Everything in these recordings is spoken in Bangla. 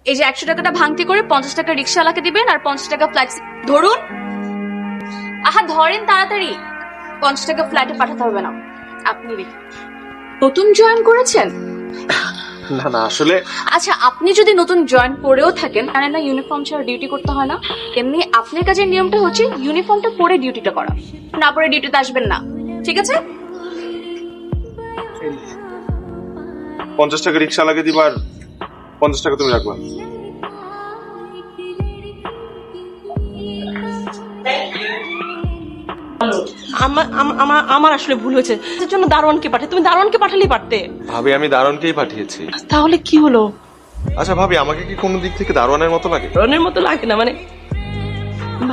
এই যে 100 টাকাটা ভাঙতি করে 50 টাকা রিক্সাওয়ালাকে দিবেন আর 50 টাকা ফ্লাইট ধরুন। আহা ধরেন তাড়াতাড়ি, 50 টাকা ফ্লাইটে পাঠাতে হবে না। আপনি নতুন জয়েন করেছেন? না না আসলে আচ্ছা, আপনি যদি নতুন জয়েন করেও থাকেন জানেন না ইউনিফর্ম ছাড়া ডিউটি করতে হয় না। এমনি আপনার কাজের নিয়মটা হচ্ছে ইউনিফর্মটা পরে ডিউটিটা করা, না পরে ডিউটিতে আসবেন না, ঠিক আছে? 50 টাকা রিক্সা লাগে দিবার, 50 টাকা তুমি রাখবা। আমার আসলে ভুল হয়েছে, এর জন্য দারোয়ানকে পাঠাই। তুমি দারোয়ানকে পাঠালেই পারতে। ভাবি আমি দারোয়ানকেই পাঠিয়েছি। তাহলে কি হলো? আচ্ছা ভাবি, আমাকে কি কোনো দিক থেকে দারোয়ানের মতো লাগে? দারোয়ানের মতো লাগে না, মানে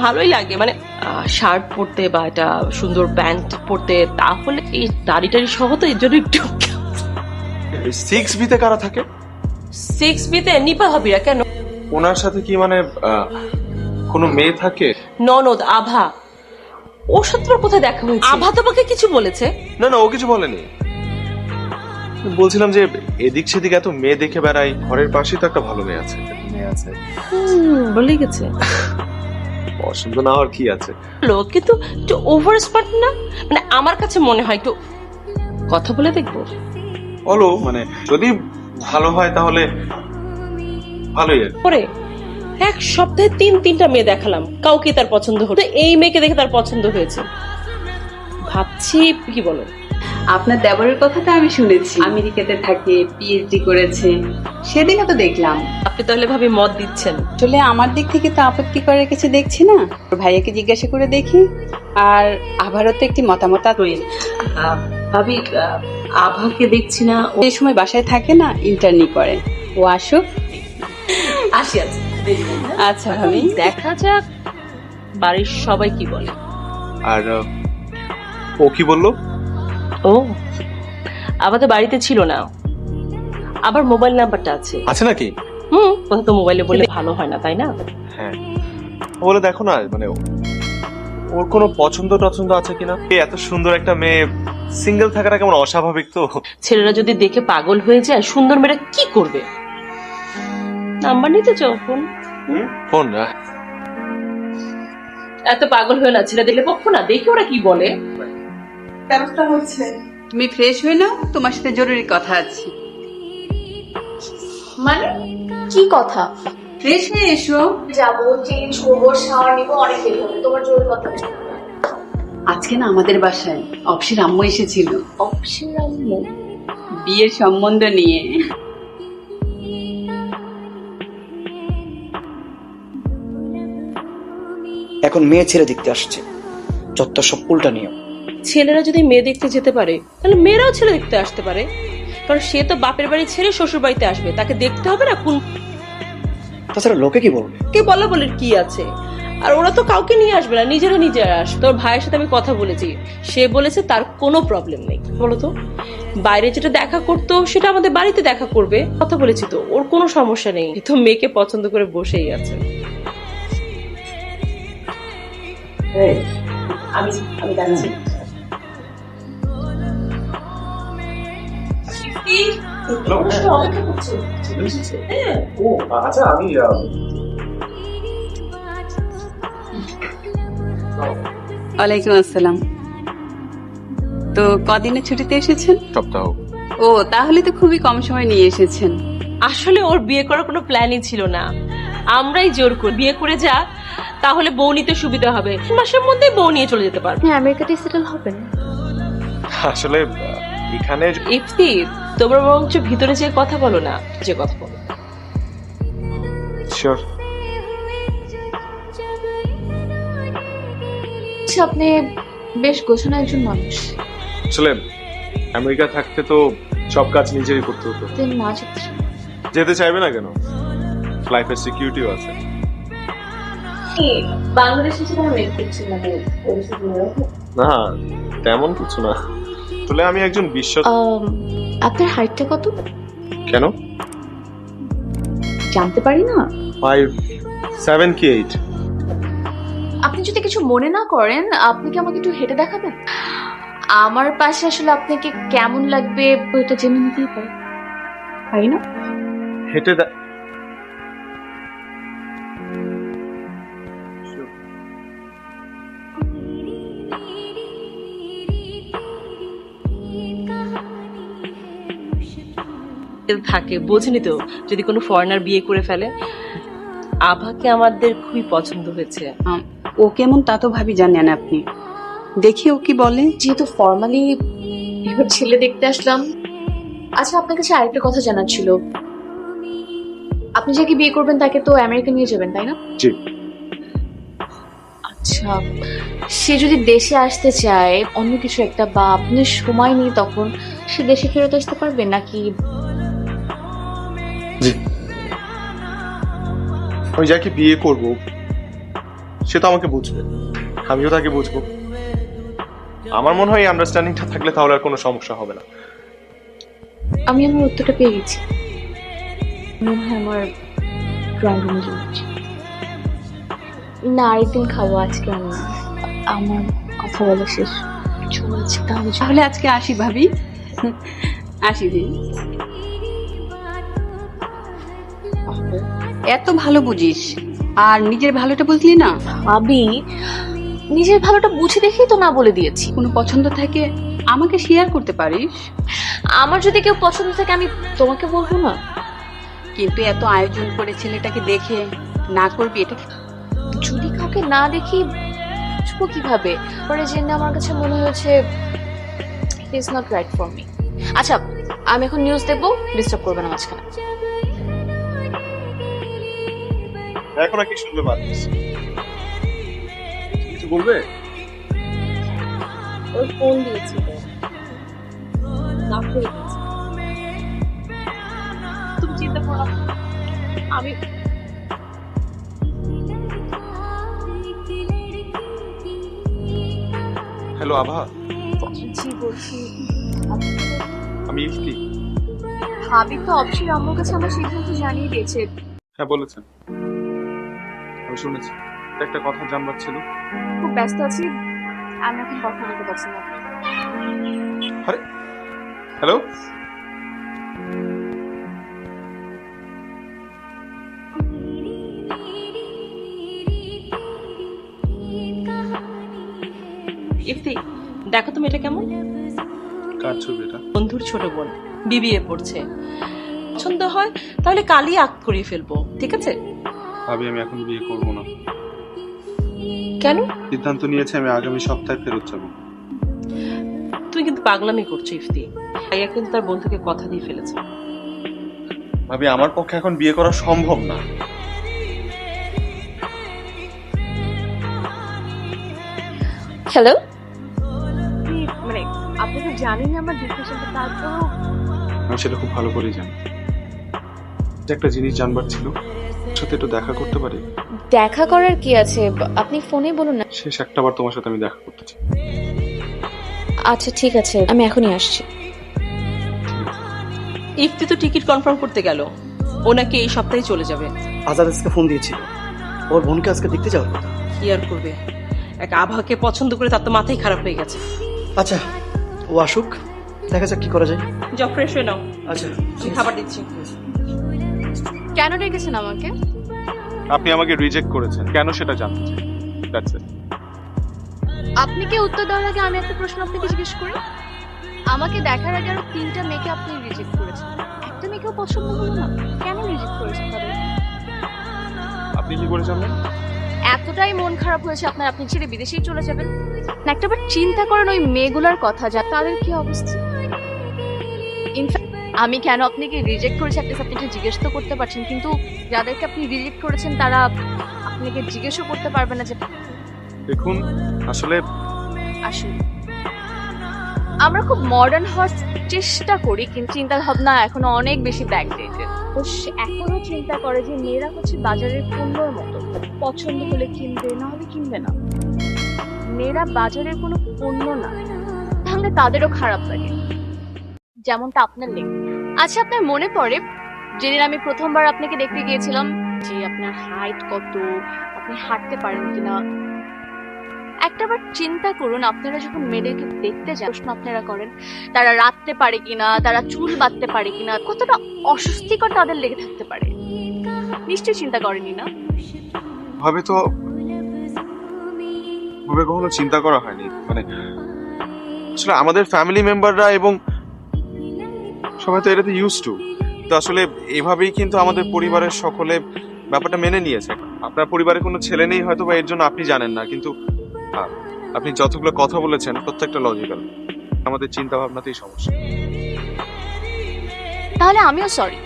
ভালোই লাগে, মানে শার্ট পরতে বা এটা সুন্দর প্যান্ট পরতে। তাহলে এই দাড়ি টাড়ি সহ তো এর জন্য একটু 6B তে কারা থাকে? 6B তে নিপা হবিরা কেন? ওনার সাথে কি মানে কোনো মেয়ে থাকে? ননদ আভা, ওর সাথে তোর কোথায় দেখা হয়েছে? আভা তোমাকে কিছু বলেছে? না না, ও কিছু বলেনি। বলছিলাম যে এদিক সেদিক এত মেয়ে দেখে বেড়াই, ঘরের পাশেই তো একটা ভালো মেয়ে আছে। বলে গেছে। পছন্দ না হওয়ার কি আছে? কিন্তু একটু ওভার স্মার্ট না? মানে আমার কাছে মনে হয় একটু কথা বলে দেখবো। বলো, মানে যদি ভালো হয় তাহলে ভালোই আর কি। পরে এক সপ্তাহে 3-3টা মেয়ে দেখালাম, কাউকে তার পছন্দ হতো। এই মেয়েকে দেখে তার পছন্দ হয়েছে। ভাবছি কি বলো? আপনার দেবরের কথাটা আমি শুনেছি, আমেরিকাতে থাকে, পিএইচডি করেছে, সেদিনও তো দেখলাম। আপনি তাহলে ভাবি মত দিচ্ছেন? আসলে আমার দিক থেকে তো আপত্তি করার কিছু দেখছি না, ওর ভাইয়াকে জিজ্ঞাসা করে দেখি। আর আবারও তো একটি মতামত রয়েছে। ভাবি আভাকে দেখছি না। এই সময় বাসায় থাকে না, ইন্টার্নি করে। ও আসুক। আসি আছে। আচ্ছা ভাবি, দেখা যাক বাড়ির সবাই কি বলে। আর ও কি বললো? ও আবার তো বাড়িতে ছিল না, আবার মোবাইল নাম্বারটা আছে। আছে নাকি? কথা তো মোবাইলে বলে ভালো হয় না, তাই না? হ্যাঁ, ও বলে দেখো না, মানে ওর কোনো পছন্দ টছন্দ আছে কিনা। এত সুন্দর একটা মেয়ে সিঙ্গেল থাকাটা কেমন অস্বাভাবিক তো। ছেলেরা যদি দেখে পাগল হয়ে যায়, সুন্দর মেয়েরা কি করবে? নাম্বার নিতে চাও? ফোন ফোন এত পাগল হয়ে না, ছেলে দেখলে পক্ষ না, দেখে ওরা কি বলে। ব্যবস্থা হচ্ছে। তুমি ফ্রেশ হয়ে নাও, তোমার সাথে জরুরি কথা আছে। মানে কি কথা? ফ্রেশ হয়ে এসো। যাবো, চেঞ্জ করবো, শাওয়ার নিবো, অনেক দেরি হবে। তোমার জরুরি কথা। আজকে না আমাদের বাসায় অপসির আম্মু এসেছিল, অপসির আম্মু? বিয়ের সম্বন্ধ নিয়ে। এখন মেয়ে ছেলে দেখতে আসছে, যত সব উল্টা নিয়ম। ছেলেরা যদি মেয়ে দেখতে যেতে পারে, তাহলে মেয়েরাও ছেলে দেখতে আসতে পারে। কারণ সে তো বাপের বাড়ি ছেড়ে শ্বশুর বাড়িতে আসবে, তাকে দেখতে হবে না কোন। তাছাড়া লোকে কি বলবে? কে বলা বলির কি আছে? আর ওরা তো কাউকে নিয়ে আসবে না, নিজেরা আসবে। তোর ভাইয়ের সাথে আমি কথা বলেছি, সে বলেছে তার কোনো প্রবলেম নেই। বলতো বাইরে যেটা দেখা করতো সেটা আমাদের বাড়িতে দেখা করবে। কথা বলেছি তো, ওর কোনো সমস্যা নেই। তো মেয়েকে পছন্দ করে বসেই আছে। আমি যাচ্ছি। আচ্ছা আমি ওয়ালাইকুম আসসালাম। তো কদিনের ছুটিতে এসেছেন? সপ্তাহ। ও তাহলে তো খুবই কম সময় নিয়ে এসেছেন। আসলে ওর বিয়ে করার কোনো প্ল্যানই ছিল না, আমরাই জোর করি বিয়ে করে যা, তাহলে বউ নিতে সুবিধা হবে। মাসের মধ্যে বউ নিয়ে চলে যেতে পারবে। আমেরিকাতে সেটেল হবেন? আসলে এখানে ইফতি, তোমরা বরঞ্চ ভিতরে যে কথা বলো না, যে কথা বলো। শিওর। আপনি বেশ গোছানো একজন মানুষ। আসলে আমেরিকা থাকতে তো সব কাজ নিজেই করতে হতো। না যেতে চান? যেতে চাইবে না কেন? লাইফের সিকিউরিটিও আছে। বাংলাদেশে সেটা মেক করছি না, না তেমন কিছু না। আসলে আমি একজন আপনার হাইটটা কত? কেন জানতে পারি না? 5'7" কি 8? আপনি যদি কিছু মনে না করেন, আপনি কি আমাকে একটু হেঁটে দেখাবেন? আমার পাশে আসলে আপনাকে কেমন লাগবে ওটা জেনে নিতেই পারি, তাই না? হেঁটে থাকে, বোঝেনি তো, যদি কোনো ফরেনার বিয়ে করে ফেলে। আভাকে আমাদের খুবই পছন্দ হয়েছে। ও কেমন তা তো ভাবি জানেন আপনি, দেখি ও কি বলে। যেহেতু ফর্মালি এবার ছেলে দেখতে আসলাম, আচ্ছা আপনার কাছে আরেকটা কথা জানার ছিল। আপনি যাকে বিয়ে করবেন তাকে তো আমেরিকা নিয়ে যাবেন, তাই না? জি। আচ্ছা, সে যদি দেশে আসতে চায় অন্য কিছু একটা, বা আপনি সময় নিয়ে, তখন সে দেশে ফেরত আসতে পারবে নাকি? জি, আমি যাকে বিয়ে করব সে তো আমাকে বুঝবে, আমিও তাকে বুঝবো। আমার মনে হয় এই আন্ডারস্ট্যান্ডিংটা থাকলে তাহলে আর কোনো সমস্যা হবে না। আমি আমার উত্তরটা পেয়ে গেছি। মনে হয় আমার ড্রয়িং রুমে যাচ্ছি। না, আরেকদিন খাবো, আজকে আমি না। আমার কথা বলা শেষ, চলেছে তাহলে। তাহলে আজকে আসি ভাবি, আসি দিন। এত ভালো বুঝিস আর নিজের ভালোটা বুঝলি না। ভাবি, নিজের ভালোটা বুঝে দেখেই তো না বলে দিয়েছি। কোনো পছন্দ থাকে আমাকে শেয়ার করতে পারিস, আমার যদি কেউ পছন্দ থাকে আমি তোমাকে বলবো না। কিন্তু এত আয়োজন করে ছেলেটাকে দেখে না করবি, এটা যদি কাউকে না দেখি বুঝবো কিভাবে? পরে জেনে আমার কাছে মনে হয়েছে it is not right for me. আচ্ছা, আমি এখন নিউজ দেখবো, ডিস্টার্ব করবে না মাঝখানে। এখন আর কি শুনবে বাদ দিস? কিছু বলবে? ওর ফোন দিয়েছি তো, তুমি চিন্তা করো না, আমি হ্যালো আভা, জি বলছি। আমি ইফতি। ভাবি তো অবশ্যই আম্মুর কাছে আমার সিদ্ধান্ত জানিয়ে দিয়েছে। হ্যাঁ বলেছেন, আমি শুনেছি। একটা কথা জানবার ছিল। খুব ব্যস্ত আছি, আমি এখন কথা বলতে পারছি না। আরে হ্যালো, ইফতি, দেখো তুমি এটা কেমন? কার ছবি এটা? বন্ধুর ছোট বোন, বিবিএ পড়ছে। পছন্দ হয় তাহলে কালই আক্ট করিয়ে ফেলবো, ঠিক আছে? ভাবি আমি এখন বিয়ে করব না, কেন? সিদ্ধান্ত নিয়েছি আমি আগামী সপ্তাহে ফেরত যাব। তুই কিন্তু পাগলামি করছো ইফতি। ভাইয়া কিন্তু তার বন্ধুকে কথা দিয়ে ফেলেছে। ভাবি আমার পক্ষে এখন বিয়ে করা সম্ভব না। হ্যালো, মানে আপনি তো জানেনই আমার ডিসকাশনটা, তারপরও আমি সেটা খুব ভালো করেই জানি। যে একটা জিনিস জানবার ছিল, সাথে একটু দেখা করতে পারি? দেখা করার কি আছে, আপনি ফোনে বলুন না। শেষ একটাবার তোমার সাথে আমি দেখা করতে চাই। আচ্ছা ঠিক আছে, আমি এখনই আসছি। ইফতি তো টিকিট কনফার্ম করতে গেল, ও নাকি এই সপ্তাহে চলে যাবে। আজাদ আজকে ফোন দিয়েছিল, ওর বোনকে আজকে দেখতে যাওয়ার কথা। কি আর করবে, এক আভাকে পছন্দ করে তার তো মাথাই খারাপ হয়ে গেছে। আচ্ছা ও আসুক, দেখা যাক কি করা যায়। যাও ফ্রেশ হয়ে নাও, আচ্ছা আমি খাবার দিচ্ছি। কেন রেখেছেন আমাকে? আপনি আমাকে রিজেক্ট করেছেন, কেন সেটা জানতে চাই। That's it. আপনি কি উত্তর দেওয়ার আগে আমি একটা প্রশ্ন আপনাকে জিজ্ঞেস করি। আমাকে দেখার আগে আরো 3টা মেয়েকে আপনি রিজেক্ট করেছেন, একটা মেয়েকেও পছন্দ হলো না, কেন রিজেক্ট করেছেন তাদের? আপনি কি করে জানলেন? এতটাই মন খারাপ হয়েছে আপনার, আপনি ছেড়ে বিদেশেই চলে যাবেন? একটাবার চিন্তা করেন ওই মেয়েগুলোর কথা, যা তাদের কি অবস্থা। ইনফ্যাক্ট আমি কেন আপনাকে রিজেক্ট করেছি একটা আপনি জিজ্ঞেস তো করতে পারছেন, কিন্তু যাদেরকে আপনি রিজেক্ট করেছেন তারা আপনাকে জিজ্ঞেসও করতে পারবে না যে। দেখুন আসলে আসলে আমরা খুব মডার্ন হওয়ার চেষ্টা করি, কিন্তু চিন্তা ভাবনা এখনো অনেক বেশি ব্যাকডেটেড। তো এখনো চিন্তা করে যে মেয়েরা হচ্ছে বাজারের পণ্যর মতো, পছন্দ হলে কিনবে, না হলে কিনবে না। মেয়েরা বাজারের কোনো পণ্য না, তাহলে তাদেরও খারাপ লাগে, যেমনটা আপনার লেগে। আচ্ছা আপনার মনে পড়ে যেদিন আমি প্রথমবার আপনাকে দেখতে গিয়েছিলাম, যে আপনার হাইট কত, আপনি হাঁটতে পারেন কিনা। একটাবার চিন্তা করুন, আপনারা যখন মেয়েদেরকে দেখতে যান, প্রশ্ন আপনারা করেন তারা রাঁধতে পারে কিনা, তারা চুল বাঁধতে পারে কিনা, কতটা অস্বস্তিকর তাদের লেগে থাকতে পারে। নিশ্চয়ই চিন্তা করেনি না? ভাবে তো ভাবে কখনো চিন্তা করা হয়নি। মানে আসলে আমাদের ফ্যামিলি মেম্বাররা এবং সবাই তো এটাতে ইউজ টু। কিন্তু আসলে এভাবেই কিন্তু আমাদের পরিবারের সকলে ব্যাপারটা মেনে নিয়েছে। আপনার পরিবারে কোনো ছেলে নেই হয়তো, বা এর জন্য আপনি জানেন না, কিন্তু আপনি যতগুলো কথা বলেছেন প্রত্যেকটা লজিক্যাল। আমাদের চিন্তা ভাবনাতেই সমস্যা। তাহলে আমিও সরি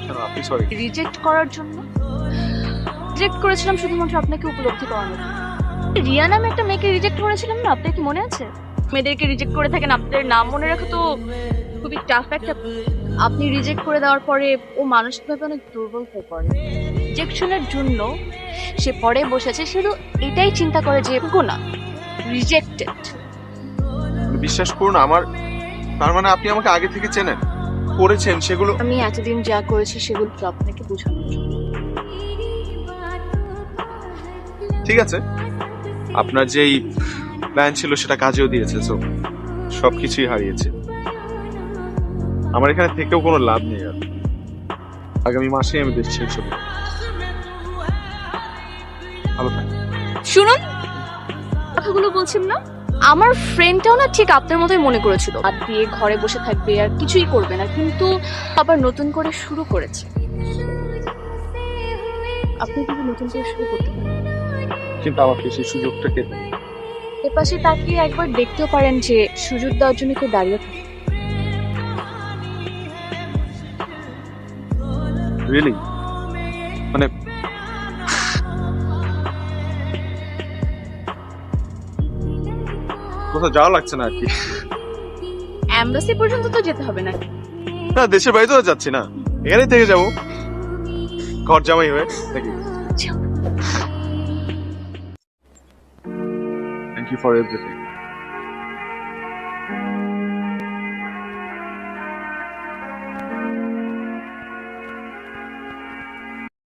কেন আপনি সরি? রিজেক্ট করার জন্য। রিজেক্ট করেছিলাম শুধুমাত্র আপনাকে উপলব্ধি করানোর জন্য। রিয়া নামে একটা মেয়েকে রিজেক্ট করেছিলাম না, আপনার কি মনে আছে? মেয়েদেরকে রিজেক্ট করে থাকেন, আপনাদের নাম মনে রাখা তো খুবই টাফ একটা। আপনি রিজেক্ট করে দেওয়ার পরে ও মানসিকভাবে অনেক দুর্বল হয়ে পড়ে। রিজেকশনের জন্য সে পরে বসেছে, শুধু এটাই চিন্তা করে যে না রিজেক্টেড। বিশ্বাস করুন আমার, তার মানে আপনি আমাকে আগে থেকে চেনেন, করেছেন সেগুলো। আমি এতদিন যা করেছি সেগুলো তো আপনাকে বোঝানোর জন্য। ঠিক আছে, আপনার যেই প্ল্যান ছিল সেটা কাজেও দিয়েছে, সো সবকিছুই হারিয়েছে। আমার এখানে থেকেও কোনো লাভ নেই আর। আগামী মাসে আমি দেশ ছেড়ে চলে যাব। ভালো থাকবেন। শুনুন, কথাগুলো বলছিলাম না, আমার ফ্রেন্ডটাও না ঠিক আপনার মতোই মনে করেছিল, আর দিয়ে ঘরে বসে থাকবে আর কিছুই করবে না, কিন্তু আবার নতুন করে শুরু করেছে। আপনি কিন্তু নতুন করে শুরু করতে পারেন, কিন্তু আমাকে সেই সুযোগটা কে দেবে? এপাশে তাকিয়ে একবার দেখতেও পারেন যে সুযোগ দেওয়ার জন্য কেউ দাঁড়িয়ে থাকে। রিয়েলি? মানে কোথাও যাওয়া লাগছে না আর কি। এমবাসি পর্যন্ত তো যেতে হবে না। না, দেশের বাইরে তো যাচ্ছি না, এখানেই থেকে যাবো ঘর জামাই হয়ে দেখি। Thank you for everything.